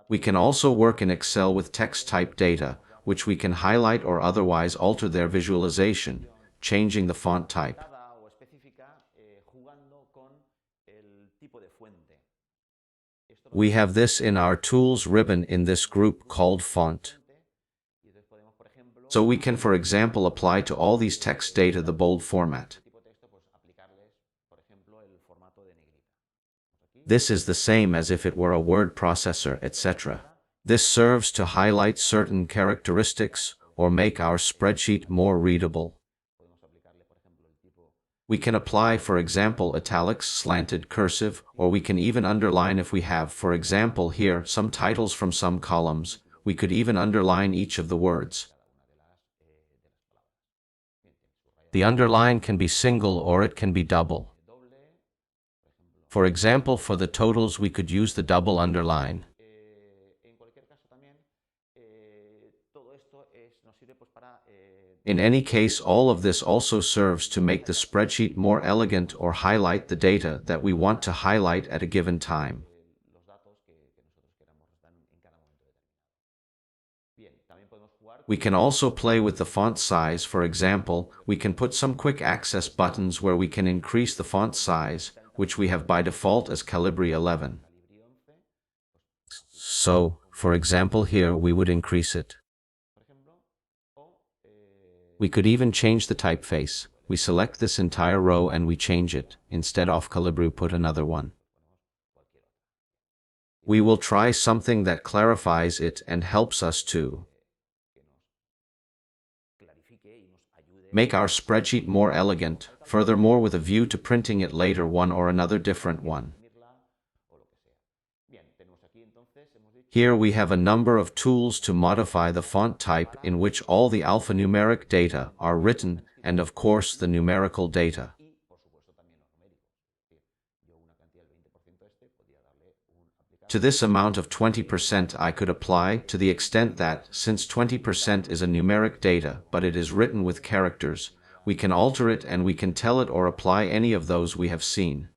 We can also work in Excel with text type data, which we can highlight or otherwise alter their visualization, changing the font type. We have this in our Tools ribbon in this group called Font. So we can, for example, apply to all these text data the bold format. This is the same as if it were a word processor, etc. This serves to highlight certain characteristics or make our spreadsheet more readable. We can apply, for example, italics, slanted, cursive, or we can even underline if we have, for example, here, some titles from some columns. We could even underline each of the words. The underline can be single or it can be double. For example, for the totals, we could use the double underline. In any case, all of this also serves to make the spreadsheet more elegant or highlight the data that we want to highlight at a given time. We can also play with the font size. For example, we can put some quick access buttons where we can increase the font size, which we have by default as Calibri 11. So, for example, here we would increase it. We could even change the typeface. We select this entire row and we change it. Instead of Calibri, put another one. We will try something that clarifies it and helps us to make our spreadsheet more elegant, furthermore with a view to printing it later, one or another different one. Here we have a number of tools to modify the font type in which all the alphanumeric data are written, and of course the numerical data. To this amount of 20% I could apply, to the extent that, since 20% is a numeric data but it is written with characters, we can alter it and we can tell it or apply any of those we have seen.